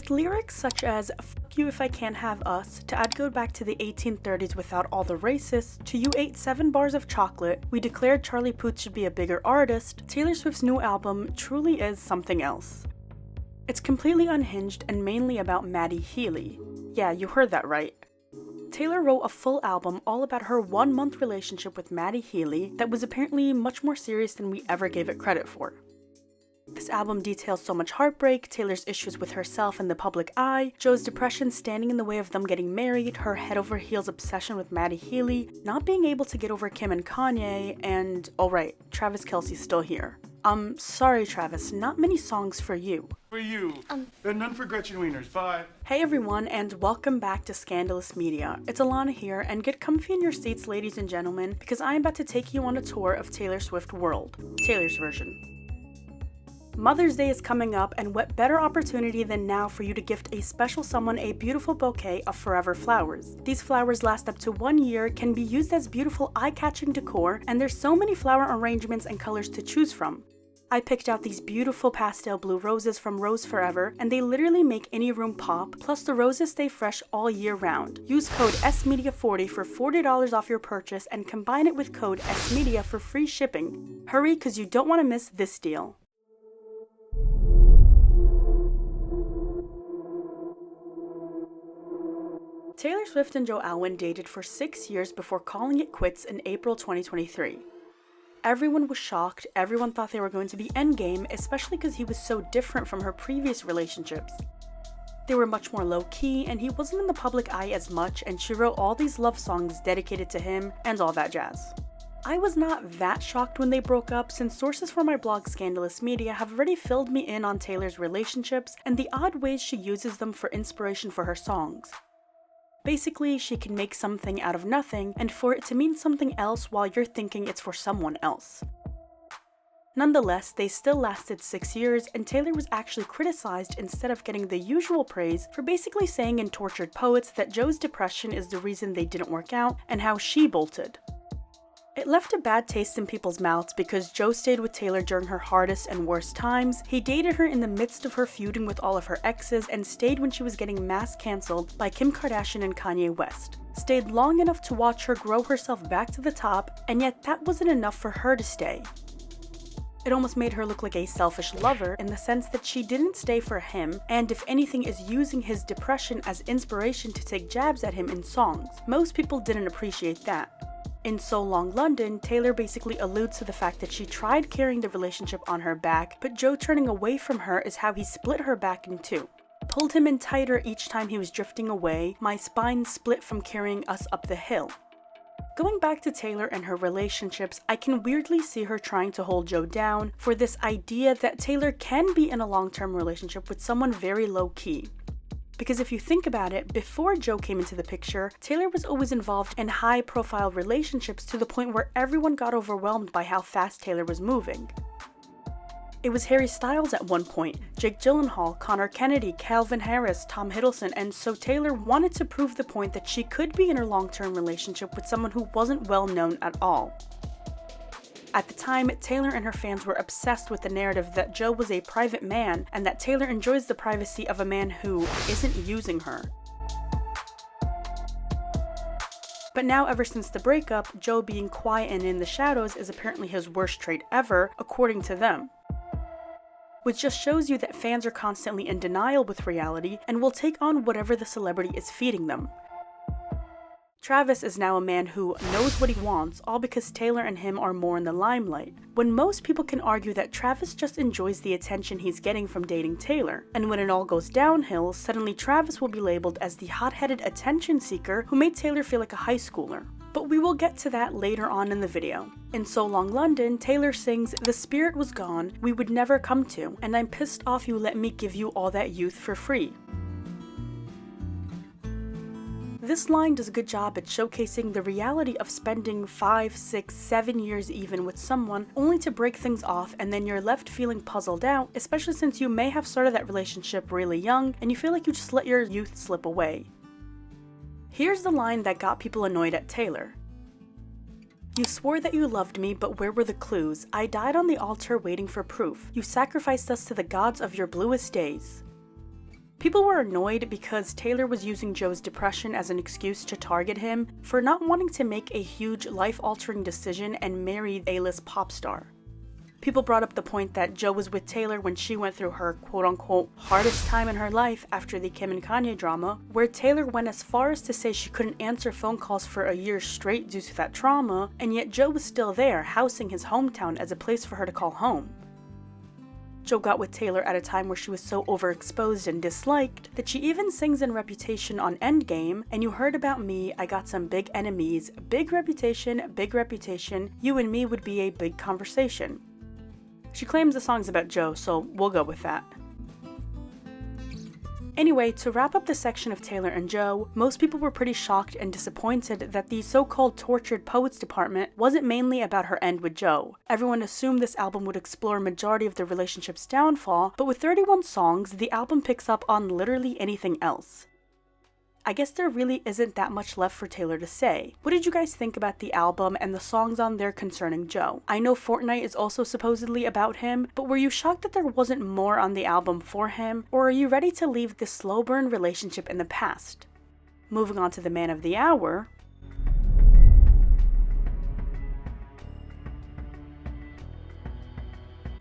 With lyrics such as "fuck you if I can't have us," to "I'd go back to the 1830s without all the racists," to "you ate 7 bars of chocolate," "we declared Charlie Puth should be a bigger artist," Taylor Swift's new album truly is something else. It's completely unhinged and mainly about Matty Healy. Yeah, you heard that right. Taylor wrote a full album all about her 1-month relationship with Matty Healy that was apparently much more serious than we ever gave it credit for. This album details so much heartbreak, Taylor's issues with herself and the public eye, Joe's depression standing in the way of them getting married, her head-over-heels obsession with Matty Healy, not being able to get over Kim and Kanye, and, oh right, Travis Kelce's still here. Sorry Travis, not many songs for you. For you. And none for Gretchen Wieners. Bye. Hey everyone, and welcome back to Scandalous Media. It's Alana here, and get comfy in your seats, ladies and gentlemen, because I'm about to take you on a tour of Taylor Swift World, Taylor's version. Mother's Day is coming up, and what better opportunity than now for you to gift a special someone a beautiful bouquet of forever flowers. These flowers last up to 1 year, can be used as beautiful eye-catching decor, and there's so many flower arrangements and colors to choose from. I picked out these beautiful pastel blue roses from Rose Forever, and they literally make any room pop, plus the roses stay fresh all year round. Use code SMedia40 for $40 off your purchase and combine it with code SMedia for free shipping. Hurry, cause you don't want to miss this deal. Taylor Swift and Joe Alwyn dated for 6 years before calling it quits in April 2023. Everyone was shocked, everyone thought they were going to be endgame, especially because he was so different from her previous relationships. They were much more low-key, and he wasn't in the public eye as much, and she wrote all these love songs dedicated to him, and all that jazz. I was not that shocked when they broke up, since sources for my blog Scandalous Media have already filled me in on Taylor's relationships and the odd ways she uses them for inspiration for her songs. Basically, she can make something out of nothing, and for it to mean something else while you're thinking it's for someone else. Nonetheless, they still lasted 6 years, and Taylor was actually criticized instead of getting the usual praise for basically saying in Tortured Poets that Joe's depression is the reason they didn't work out, and how she bolted. It left a bad taste in people's mouths because Joe stayed with Taylor during her hardest and worst times, he dated her in the midst of her feuding with all of her exes, and stayed when she was getting mass cancelled by Kim Kardashian and Kanye West. Stayed long enough to watch her grow herself back to the top, and yet that wasn't enough for her to stay. It almost made her look like a selfish lover in the sense that she didn't stay for him, and if anything is using his depression as inspiration to take jabs at him in songs. Most people didn't appreciate that. In So Long London, Taylor basically alludes to the fact that she tried carrying the relationship on her back, but Joe turning away from her is how he split her back in two. Pulled him in tighter each time he was drifting away, my spine split from carrying us up the hill. Going back to Taylor and her relationships, I can weirdly see her trying to hold Joe down for this idea that Taylor can be in a long-term relationship with someone very low-key. Because if you think about it, before Joe came into the picture, Taylor was always involved in high-profile relationships to the point where everyone got overwhelmed by how fast Taylor was moving. It was Harry Styles at one point, Jake Gyllenhaal, Connor Kennedy, Calvin Harris, Tom Hiddleston, and so Taylor wanted to prove the point that she could be in a long-term relationship with someone who wasn't well known at all. At the time, Taylor and her fans were obsessed with the narrative that Joe was a private man and that Taylor enjoys the privacy of a man who isn't using her. But now, ever since the breakup, Joe being quiet and in the shadows is apparently his worst trait ever, according to them. Which just shows you that fans are constantly in denial with reality and will take on whatever the celebrity is feeding them. Travis is now a man who knows what he wants, all because Taylor and him are more in the limelight, when most people can argue that Travis just enjoys the attention he's getting from dating Taylor, and when it all goes downhill, suddenly Travis will be labeled as the hot-headed attention seeker who made Taylor feel like a high schooler. But we will get to that later on in the video. In So Long London, Taylor sings, "The spirit was gone, we would never come to, and I'm pissed off you let me give you all that youth for free." This line does a good job at showcasing the reality of spending 5, 6, 7 years even with someone only to break things off and then you're left feeling puzzled out, especially since you may have started that relationship really young and you feel like you just let your youth slip away. Here's the line that got people annoyed at Taylor. "You swore that you loved me, but where were the clues? I died on the altar waiting for proof. You sacrificed us to the gods of your bluest days." People were annoyed because Taylor was using Joe's depression as an excuse to target him for not wanting to make a huge life-altering decision and marry the A-list pop star. People brought up the point that Joe was with Taylor when she went through her quote-unquote hardest time in her life after the Kim and Kanye drama, where Taylor went as far as to say she couldn't answer phone calls for a year straight due to that trauma, and yet Joe was still there, housing his hometown as a place for her to call home. Joe got with Taylor at a time where she was so overexposed and disliked that she even sings in Reputation on Endgame, and you heard about me, I got some big enemies, big reputation, you and me would be a big conversation. She claims the song's about Joe, so we'll go with that. Anyway, to wrap up the section of Taylor and Joe, most people were pretty shocked and disappointed that the so-called tortured poets department wasn't mainly about her end with Joe. Everyone assumed this album would explore a majority of the relationship's downfall, but with 31 songs, the album picks up on literally anything else. I guess there really isn't that much left for Taylor to say. What did you guys think about the album and the songs on there concerning Joe? I know Fortnite is also supposedly about him, but were you shocked that there wasn't more on the album for him, or are you ready to leave this slow burn relationship in the past? Moving on to the man of the hour.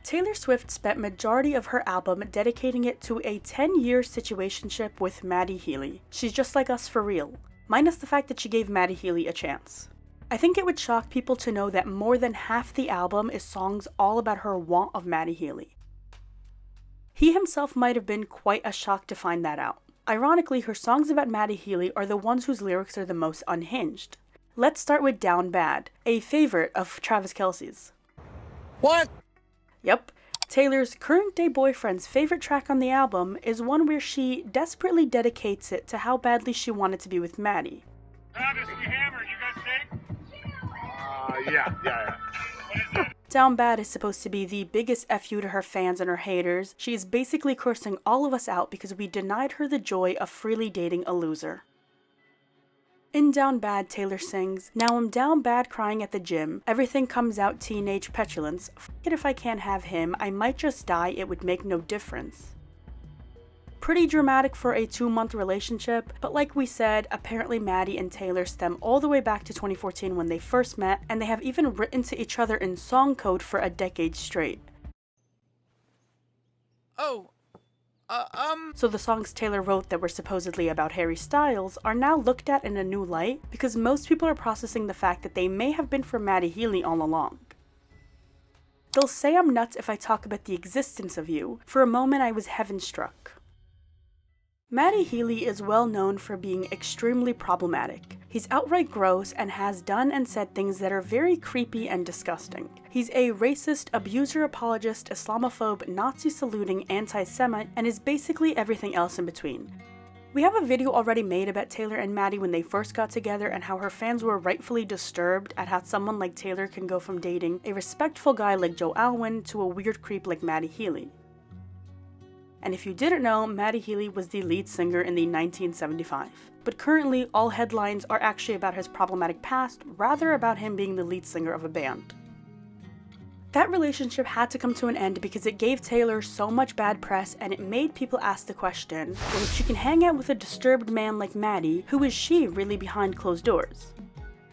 Taylor Swift spent majority of her album dedicating it to a 10-year situationship with Matty Healy. She's just like us for real, minus the fact that she gave Matty Healy a chance. I think it would shock people to know that more than half the album is songs all about her want of Matty Healy. He himself might have been quite a shock to find that out. Ironically, her songs about Matty Healy are the ones whose lyrics are the most unhinged. Let's start with Down Bad, a favorite of Travis Kelce's. What? Yep, Taylor's current-day boyfriend's favorite track on the album is one where she desperately dedicates it to how badly she wanted to be with Matty. Travis, we hammered. You guys think? Yeah. What is it? Down Bad is supposed to be the biggest FU to her fans and her haters. She is basically cursing all of us out because we denied her the joy of freely dating a loser. In Down Bad, Taylor sings, "Now I'm down bad crying at the gym. Everything comes out teenage petulance. F it if I can't have him. I might just die. It would make no difference." Pretty dramatic for a 2-month relationship, but like we said, apparently Matty and Taylor stem all the way back to 2014 when they first met, and they have even written to each other in song code for a decade straight. So the songs Taylor wrote that were supposedly about Harry Styles are now looked at in a new light because most people are processing the fact that they may have been for Matty Healy all along. They'll say I'm nuts if I talk about the existence of you. For a moment I was heaven-struck. Matty Healy is well known for being extremely problematic. He's outright gross and has done and said things that are very creepy and disgusting. He's a racist, abuser apologist, Islamophobe, Nazi-saluting anti-Semite, and is basically everything else in between. We have a video already made about Taylor and Matty when they first got together and how her fans were rightfully disturbed at how someone like Taylor can go from dating a respectful guy like Joe Alwyn to a weird creep like Matty Healy. And if you didn't know, Matty Healy was the lead singer in the 1975. But currently, all headlines are actually about his problematic past, rather about him being the lead singer of a band. That relationship had to come to an end because it gave Taylor so much bad press and it made people ask the question, well, if she can hang out with a disturbed man like Matty, who is she really behind closed doors?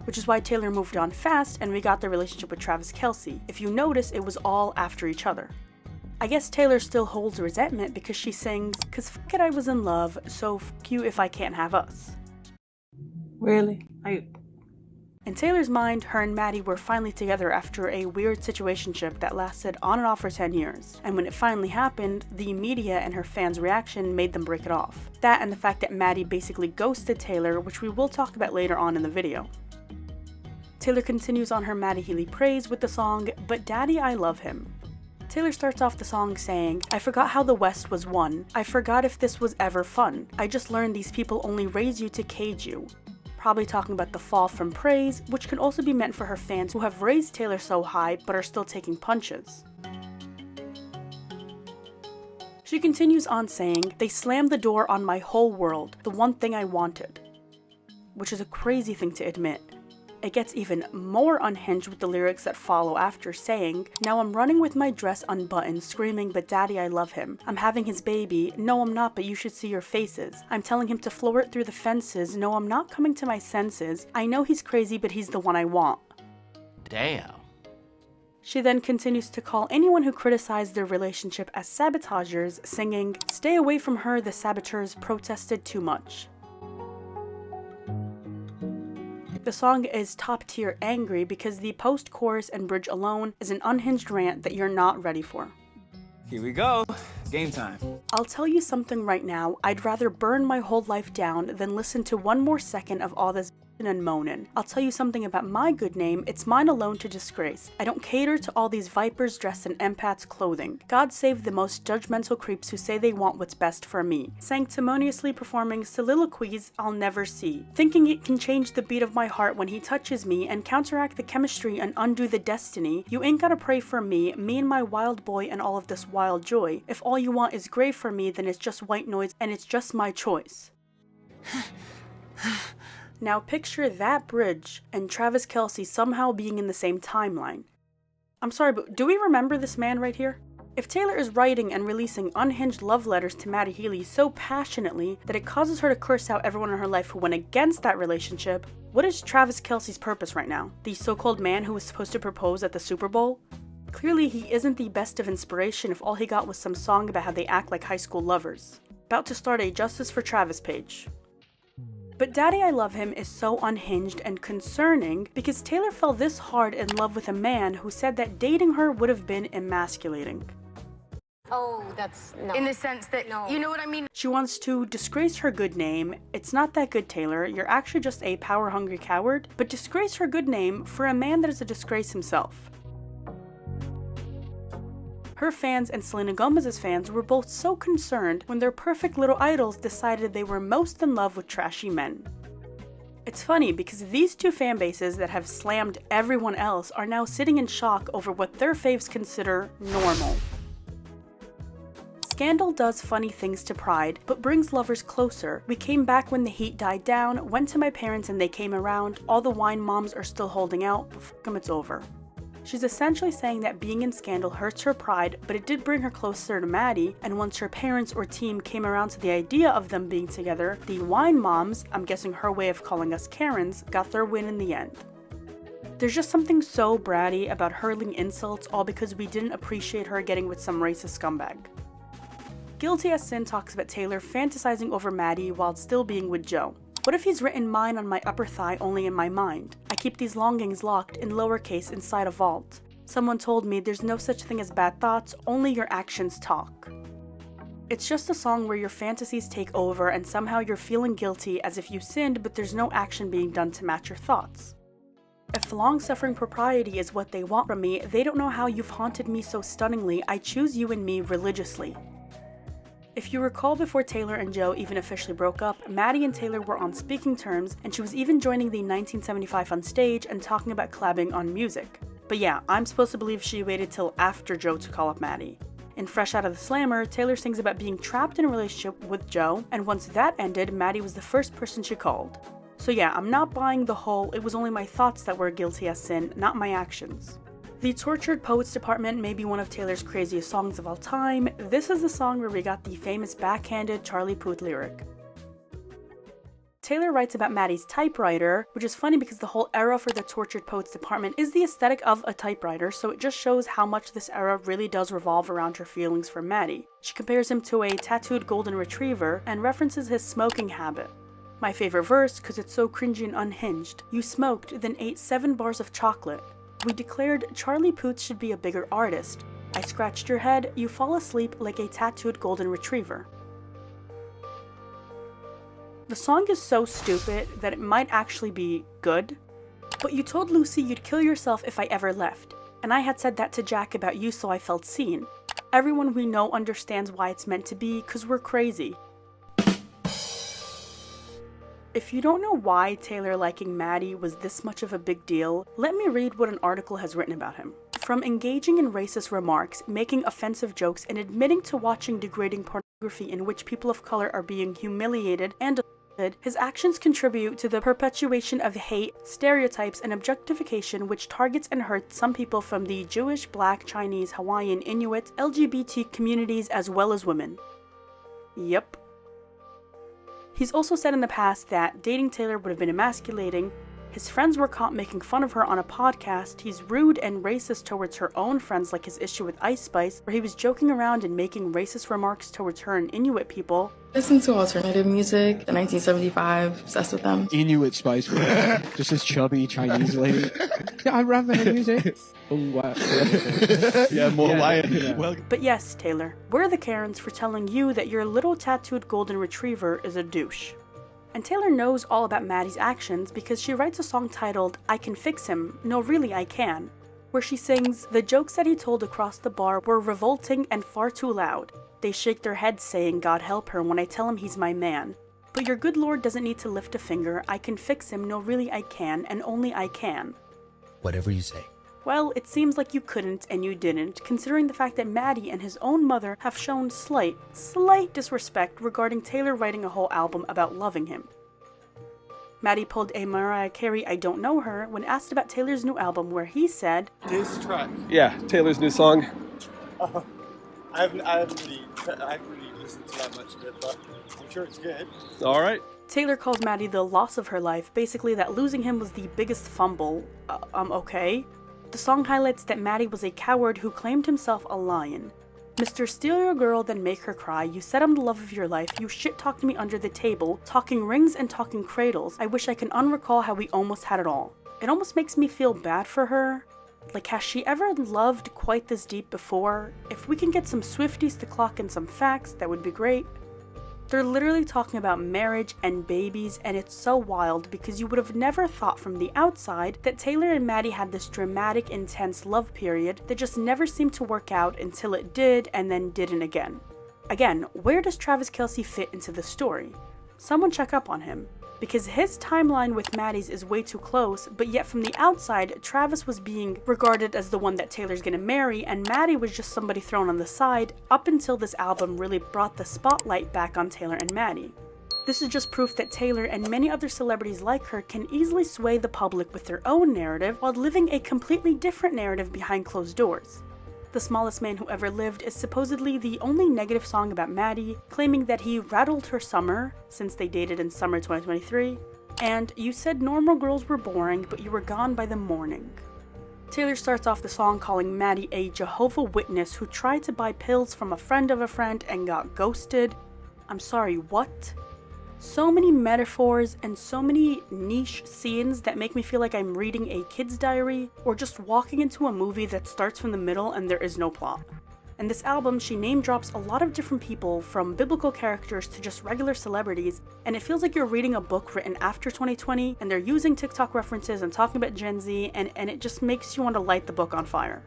Which is why Taylor moved on fast and we got the relationship with Travis Kelce. If you notice, it was all after each other. I guess Taylor still holds resentment because she sings, "'Cause f*** it I was in love, so f*** you if I can't have us." Really? In Taylor's mind, her and Matty were finally together after a weird situationship that lasted on and off for 10 years, and when it finally happened, the media and her fans' reaction made them break it off. That and the fact that Matty basically ghosted Taylor, which we will talk about later on in the video. Taylor continues on her Matty Healy praise with the song, "But Daddy I Love Him." Taylor starts off the song saying, "I forgot how the West was won. I forgot if this was ever fun. I just learned these people only raise you to cage you." Probably talking about the fall from praise, which can also be meant for her fans who have raised Taylor so high but are still taking punches. She continues on saying, "They slammed the door on my whole world, the one thing I wanted." Which is a crazy thing to admit. It gets even more unhinged with the lyrics that follow after, saying, "Now I'm running with my dress unbuttoned, screaming, but daddy, I love him. I'm having his baby. No, I'm not, but you should see your faces. I'm telling him to floor it through the fences. No, I'm not coming to my senses. I know he's crazy, but he's the one I want." Damn. She then continues to call anyone who criticized their relationship as sabotagers, singing, "Stay away from her, the saboteurs protested too much." The song is top tier angry because the post-chorus and bridge alone is an unhinged rant that you're not ready for. Here we go. Game time. I'll tell you something right now, I'd rather burn my whole life down than listen to one more second of all this and moanin'. I'll tell you something about my good name, it's mine alone to disgrace. I don't cater to all these vipers dressed in empath's clothing. God save the most judgmental creeps who say they want what's best for me. Sanctimoniously performing soliloquies I'll never see. Thinking it can change the beat of my heart when he touches me and counteract the chemistry and undo the destiny. You ain't gotta pray for me and my wild boy and all of this wild joy. If all you want is gray for me, then it's just white noise and it's just my choice. Now picture that bridge and Travis Kelce somehow being in the same timeline. I'm sorry, but do we remember this man right here? If Taylor is writing and releasing unhinged love letters to Matty Healy so passionately that it causes her to curse out everyone in her life who went against that relationship, what is Travis Kelce's purpose right now? The so-called man who was supposed to propose at the Super Bowl? Clearly he isn't the best of inspiration if all he got was some song about how they act like high school lovers. About to start a Justice for Travis page. But Daddy I Love Him is so unhinged and concerning because Taylor fell this hard in love with a man who said that dating her would have been emasculating. Oh, that's no. In the sense that, No. you know what I mean? She wants to disgrace her good name. It's not that good, Taylor. You're actually just a power-hungry coward. But disgrace her good name for a man that is a disgrace himself. Her fans and Selena Gomez's fans were both so concerned when their perfect little idols decided they were most in love with trashy men. It's funny because these two fan bases that have slammed everyone else are now sitting in shock over what their faves consider normal. Scandal does funny things to Pride, but brings lovers closer. We came back when the heat died down, went to my parents and they came around, all the wine moms are still holding out, but fuck 'em, it's over. She's essentially saying that being in Scandal hurts her pride, but it did bring her closer to Matty, and once her parents or team came around to the idea of them being together, the wine moms, I'm guessing her way of calling us Karens, got their win in the end. There's just something so bratty about hurling insults all because we didn't appreciate her getting with some racist scumbag. Guilty as Sin talks about Taylor fantasizing over Matty while still being with Joe. What if he's written mine on my upper thigh only in my mind? I keep these longings locked in lowercase inside a vault. Someone told me there's no such thing as bad thoughts, only your actions talk. It's just a song where your fantasies take over and somehow you're feeling guilty as if you sinned but there's no action being done to match your thoughts. If long-suffering propriety is what they want from me, they don't know how you've haunted me so stunningly, I choose you and me religiously. If you recall, before Taylor and Joe even officially broke up, Matty and Taylor were on speaking terms, and she was even joining the 1975 on stage and talking about collabing on music. But yeah, I'm supposed to believe she waited till after Joe to call up Matty. In Fresh Out of the Slammer, Taylor sings about being trapped in a relationship with Joe, and once that ended, Matty was the first person she called. So yeah, I'm not buying the whole, it was only my thoughts that were guilty as sin, not my actions. The Tortured Poets Department may be one of Taylor's craziest songs of all time. This is the song where we got the famous backhanded Charlie Puth lyric. Taylor writes about Matty's typewriter, which is funny because the whole era for the Tortured Poets Department is the aesthetic of a typewriter, so it just shows how much this era really does revolve around her feelings for Matty. She compares him to a tattooed golden retriever and references his smoking habit. My favorite verse, cause it's so cringy and unhinged. You smoked, then ate 7 bars of chocolate. We declared Charlie Puth should be a bigger artist. I scratched your head, you fall asleep like a tattooed golden retriever. The song is so stupid that it might actually be good. But you told Lucy you'd kill yourself if I ever left. And I had said that to Jack about you, so I felt seen. Everyone we know understands why it's meant to be, cause we're crazy. If you don't know why Taylor liking Matty was this much of a big deal, let me read what an article has written about him. From engaging in racist remarks, making offensive jokes, and admitting to watching degrading pornography in which people of color are being humiliated and his actions contribute to the perpetuation of hate, stereotypes, and objectification which targets and hurts some people from the Jewish, Black, Chinese, Hawaiian, Inuit, LGBT communities as well as women. Yep. He's also said in the past that dating Taylor would have been emasculating. His friends were caught making fun of her on a podcast. He's rude and racist towards her own friends, like his issue with Ice Spice, where he was joking around and making racist remarks towards her and Inuit people. Listen to alternative music, the 1975, obsessed with them. Inuit Spice, just this chubby Chinese lady. Yeah, I rap her music. Yeah, more Hawaiian. Yeah. Well, But yes, Taylor, we're the Karens for telling you that your little tattooed golden retriever is a douche. And Taylor knows all about Matty's actions because she writes a song titled I Can Fix Him, No Really I Can, where she sings, "The jokes that he told across the bar were revolting and far too loud. They shake their heads saying God help her when I tell him he's my man. But your good Lord doesn't need to lift a finger. I can fix him, no really I can, and only I can." Whatever you say. Well, it seems like you couldn't and you didn't, considering the fact that Matty and his own mother have shown slight disrespect regarding Taylor writing a whole album about loving him. Matty pulled a Mariah Carey I Don't Know Her when asked about Taylor's new album, where he said, this track. Yeah, Taylor's new song. I haven't really listened to that much of it, but I'm sure it's good. All right. Taylor calls Matty the loss of her life, basically that losing him was the biggest fumble. Okay. The song highlights that Matty was a coward who claimed himself a lion. Mr. Steal your girl, then make her cry. You said I'm the love of your life. You shit-talked me under the table, talking rings and talking cradles. I wish I can unrecall how we almost had it all. It almost makes me feel bad for her. Like, has she ever loved quite this deep before? If we can get some Swifties to clock in some facts, that would be great. They're literally talking about marriage and babies, and it's so wild because you would have never thought from the outside that Taylor and Matty had this dramatic, intense love period that just never seemed to work out until it did and then didn't again. Again, where does Travis Kelce fit into the story? Someone check up on him. Because his timeline with Matty's is way too close, but yet from the outside, Travis was being regarded as the one that Taylor's gonna marry, and Matty was just somebody thrown on the side up until this album really brought the spotlight back on Taylor and Matty. This is just proof that Taylor and many other celebrities like her can easily sway the public with their own narrative while living a completely different narrative behind closed doors. The Smallest Man Who Ever Lived is supposedly the only negative song about Matty, claiming that he rattled her summer, since they dated in summer 2023, and you said normal girls were boring, but you were gone by the morning. Taylor starts off the song calling Matty a Jehovah Witness who tried to buy pills from a friend of a friend and got ghosted. I'm sorry, what? So many metaphors and so many niche scenes that make me feel like I'm reading a kid's diary or just walking into a movie that starts from the middle and there is no plot. In this album, she name drops a lot of different people, from biblical characters to just regular celebrities, and it feels like you're reading a book written after 2020 and they're using TikTok references and talking about Gen Z, and it just makes you want to light the book on fire.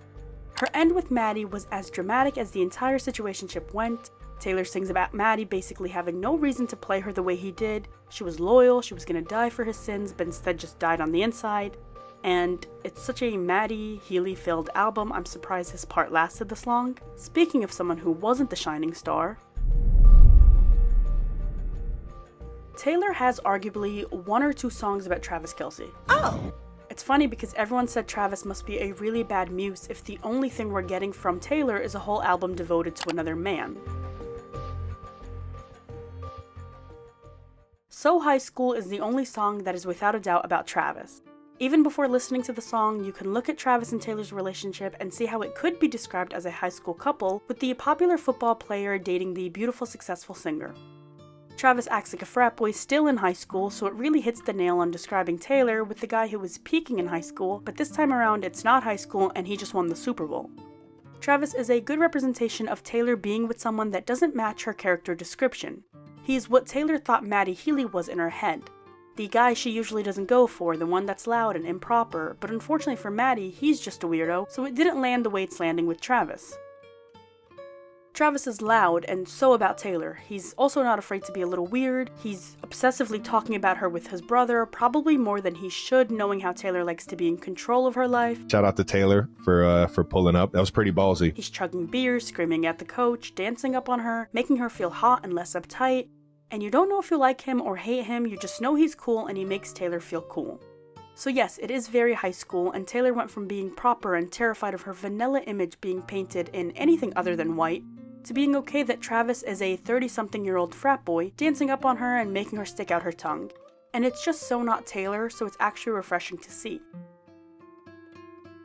Her end with Matty was as dramatic as the entire situationship went. Taylor sings about Matty basically having no reason to play her the way he did. She was loyal, she was gonna die for his sins, but instead just died on the inside. And it's such a Matty Healy filled album, I'm surprised his part lasted this long. Speaking of someone who wasn't the shining star, Taylor has arguably one or two songs about Travis Kelce. Oh! It's funny because everyone said Travis must be a really bad muse if the only thing we're getting from Taylor is a whole album devoted to another man. So High School is the only song that is without a doubt about Travis. Even before listening to the song, you can look at Travis and Taylor's relationship and see how it could be described as a high school couple, with the popular football player dating the beautiful, successful singer. Travis acts like a frat boy still in high school, so it really hits the nail on describing Taylor with the guy who was peaking in high school, but this time around it's not high school and he just won the Super Bowl. Travis is a good representation of Taylor being with someone that doesn't match her character description. He's what Taylor thought Matty Healy was in her head. The guy she usually doesn't go for, the one that's loud and improper, but unfortunately for Matty, he's just a weirdo, so it didn't land the way it's landing with Travis. Travis is loud and so about Taylor. He's also not afraid to be a little weird. He's obsessively talking about her with his brother, probably more than he should, knowing how Taylor likes to be in control of her life. Shout out to Taylor for pulling up. That was pretty ballsy. He's chugging beer, screaming at the coach, dancing up on her, making her feel hot and less uptight. And you don't know if you like him or hate him, you just know he's cool and he makes Taylor feel cool. So yes, it is very high school, and Taylor went from being proper and terrified of her vanilla image being painted in anything other than white, to being okay that Travis is a 30-something-year-old frat boy dancing up on her and making her stick out her tongue. And it's just so not Taylor, so it's actually refreshing to see.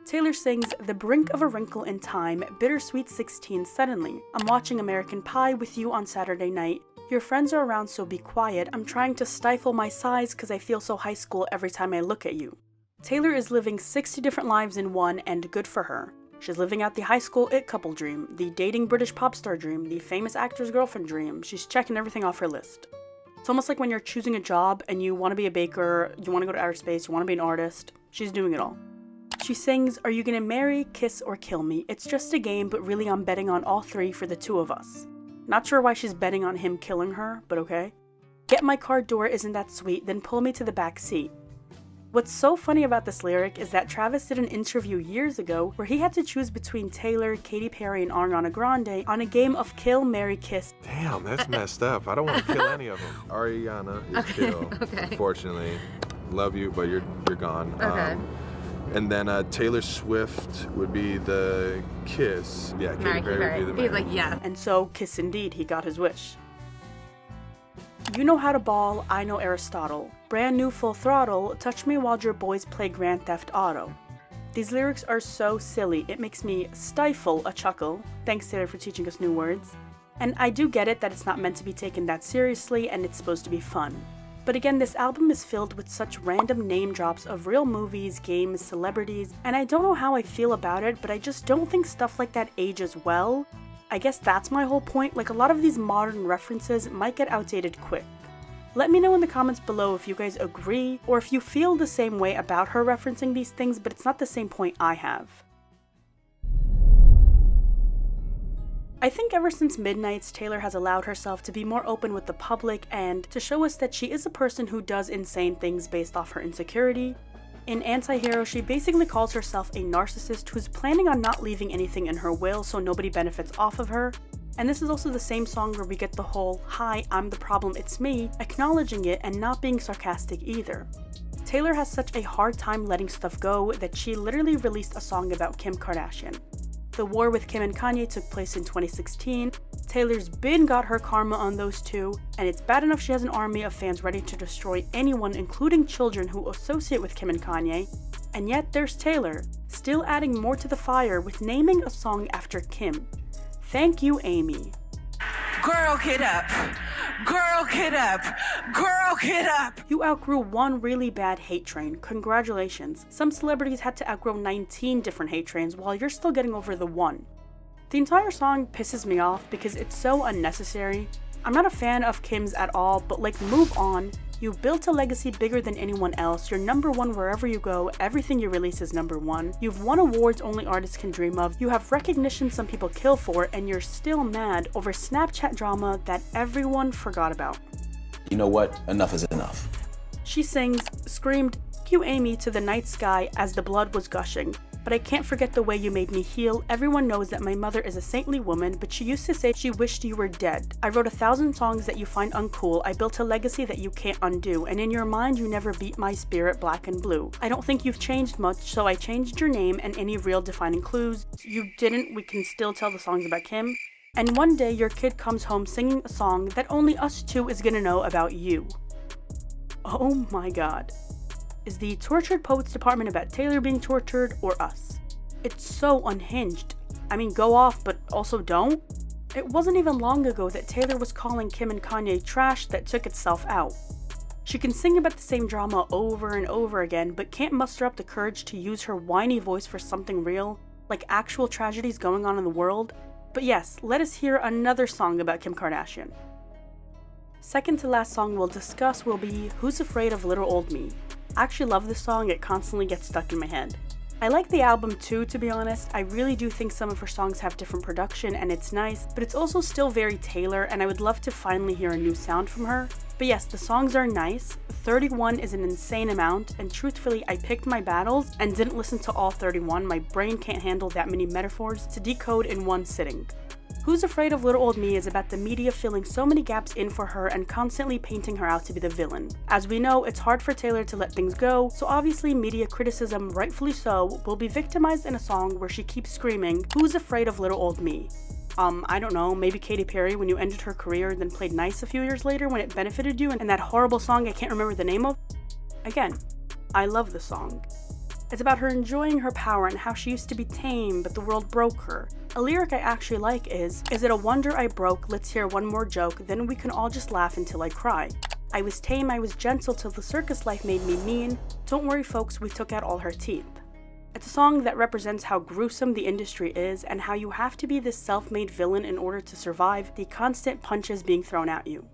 Taylor sings "The brink of a wrinkle in time, bittersweet 16 suddenly. I'm watching American Pie with you on Saturday night. Your friends are around, so be quiet. I'm trying to stifle my sighs cause I feel so high school every time I look at you." Taylor is living 60 different lives in one, and good for her. She's living out the high school it couple dream, the dating British pop star dream, the famous actor's girlfriend dream. She's checking everything off her list. It's almost like when you're choosing a job and you want to be a baker, you want to go to outer space, you want to be an artist. She's doing it all. She sings, "Are you gonna marry, kiss, or kill me? It's just a game, but really I'm betting on all three for the two of us." Not sure why she's betting on him killing her, but okay. "Get my car door, isn't that sweet? Then pull me to the back seat." What's so funny about this lyric is that Travis did an interview years ago where he had to choose between Taylor, Katy Perry, and Ariana Grande on a game of kill, marry, kiss. Damn, that's messed up. I don't want to kill any of them. Ariana is kill. Okay. Unfortunately, love you, but you're gone. Okay. And then Taylor Swift would be the kiss. Yeah, Katy Perry would be the He's marry. like, yeah. And so, kiss indeed, he got his wish. "You know how to ball, I know Aristotle. Brand new full throttle, touch me while your boys play Grand Theft Auto." These lyrics are so silly, it makes me stifle a chuckle. Thanks, Taylor, for teaching us new words. And I do get it that it's not meant to be taken that seriously and it's supposed to be fun. But again, this album is filled with such random name drops of real movies, games, celebrities, and I don't know how I feel about it, but I just don't think stuff like that ages well. I guess that's my whole point, like a lot of these modern references might get outdated quick. Let me know in the comments below if you guys agree, or if you feel the same way about her referencing these things, but it's not the same point I have. I think ever since Midnights, Taylor has allowed herself to be more open with the public and to show us that she is a person who does insane things based off her insecurity. In Anti-Hero, she basically calls herself a narcissist who's planning on not leaving anything in her will so nobody benefits off of her. And this is also the same song where we get the whole "Hi, I'm the problem, it's me," acknowledging it and not being sarcastic either. Taylor has such a hard time letting stuff go that she literally released a song about Kim Kardashian. The war with Kim and Kanye took place in 2016. Taylor's been got her karma on those two, and it's bad enough she has an army of fans ready to destroy anyone, including children who associate with Kim and Kanye. And yet there's Taylor, still adding more to the fire with naming a song after Kim. Thank you, Amy. Girl, get up. Girl, get up. Girl, get up. You outgrew one really bad hate train. Congratulations. Some celebrities had to outgrow 19 different hate trains while you're still getting over the one. The entire song pisses me off because it's so unnecessary. I'm not a fan of Kim's at all, but like, move on. You've built a legacy bigger than anyone else. You're number one wherever you go. Everything you release is number one. You've won awards only artists can dream of. You have recognition some people kill for, and you're still mad over Snapchat drama that everyone forgot about. You know what? Enough is enough. She sings, screamed, "Cue Amy" to the night sky as the blood was gushing. "But I can't forget the way you made me heal. Everyone knows that my mother is a saintly woman, but she used to say she wished you were dead. I wrote 1,000 songs that you find uncool. I built a legacy that you can't undo, and in your mind you never beat my spirit black and blue. I don't think you've changed much, so I changed your name and any real defining clues. You didn't, we can still tell the songs about Kim. And one day your kid comes home singing a song that only us two is gonna know about you." Oh my god. Is the Tortured Poets Department about Taylor being tortured, or us? It's so unhinged. I mean, go off, but also don't. It wasn't even long ago that Taylor was calling Kim and Kanye trash that took itself out. She can sing about the same drama over and over again, but can't muster up the courage to use her whiny voice for something real, like actual tragedies going on in the world. But yes, let us hear another song about Kim Kardashian. Second to last song we'll discuss will be "Who's Afraid of Little Old Me." I actually love this song, it constantly gets stuck in my head. I like the album too, to be honest. I really do think some of her songs have different production and it's nice, but it's also still very Taylor, and I would love to finally hear a new sound from her. But yes, the songs are nice. 31 is an insane amount, and truthfully I picked my battles and didn't listen to all 31. My brain can't handle that many metaphors to decode in one sitting. Who's Afraid of Little Old Me is about the media filling so many gaps in for her and constantly painting her out to be the villain. As we know, it's hard for Taylor to let things go, so obviously media criticism, rightfully so, will be victimized in a song where she keeps screaming, "Who's afraid of little old me?" I don't know, maybe Katy Perry when you ended her career then played nice a few years later when it benefited you, and that horrible song I can't remember the name of? Again, I love the song. It's about her enjoying her power and how she used to be tame, but the world broke her. A lyric I actually like is it a wonder I broke, let's hear one more joke, then we can all just laugh until I cry. I was tame, I was gentle till the circus life made me mean. Don't worry folks, we took out all her teeth. It's a song that represents how gruesome the industry is and how you have to be this self-made villain in order to survive the constant punches being thrown at you.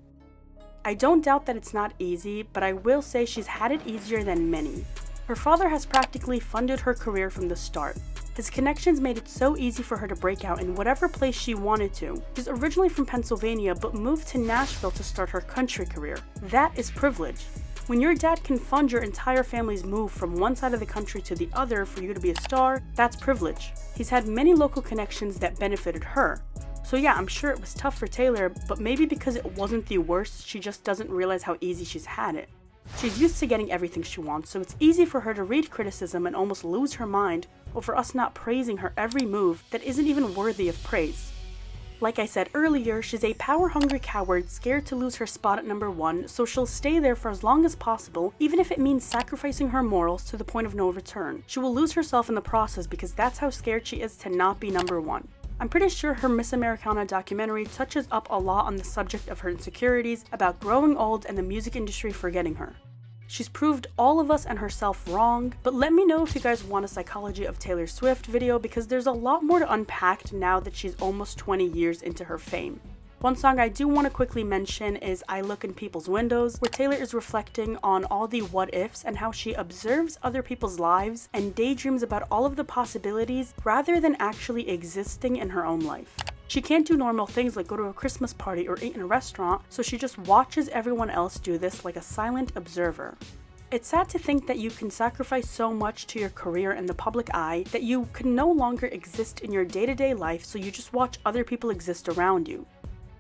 I don't doubt that it's not easy, but I will say she's had it easier than many. Her father has practically funded her career from the start. His connections made it so easy for her to break out in whatever place she wanted to. She's originally from Pennsylvania but moved to Nashville to start her country career. That is privilege. When your dad can fund your entire family's move from one side of the country to the other for you to be a star, that's privilege. He's had many local connections that benefited her. So yeah, I'm sure it was tough for Taylor, but maybe because it wasn't the worst, she just doesn't realize how easy she's had it. She's used to getting everything she wants, so it's easy for her to read criticism and almost lose her mind over us not praising her every move that isn't even worthy of praise. Like I said earlier, she's a power-hungry coward scared to lose her spot at number 1, so she'll stay there for as long as possible, even if it means sacrificing her morals to the point of no return. She will lose herself in the process because that's how scared she is to not be number 1. I'm pretty sure her Miss Americana documentary touches up a lot on the subject of her insecurities about growing old and the music industry forgetting her. She's proved all of us and herself wrong, but let me know if you guys want a Psychology of Taylor Swift video because there's a lot more to unpack now that she's almost 20 years into her fame. One song I do want to quickly mention is I Look in People's Windows, where Taylor is reflecting on all the what-ifs and how she observes other people's lives and daydreams about all of the possibilities rather than actually existing in her own life. She can't do normal things like go to a Christmas party or eat in a restaurant, so she just watches everyone else do this like a silent observer. It's sad to think that you can sacrifice so much to your career in the public eye that you can no longer exist in your day-to-day life, so you just watch other people exist around you.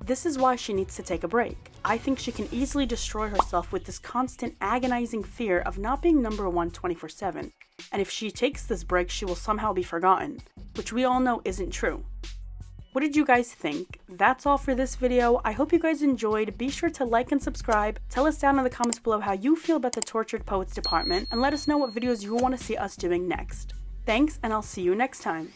This is why she needs to take a break. I think she can easily destroy herself with this constant agonizing fear of not being number 1 24/7. And if she takes this break, she will somehow be forgotten, which we all know isn't true. What did you guys think? That's all for this video. I hope you guys enjoyed. Be sure to like and subscribe. Tell us down in the comments below how you feel about the Tortured Poets department, and let us know what videos you want to see us doing next. Thanks, and I'll see you next time.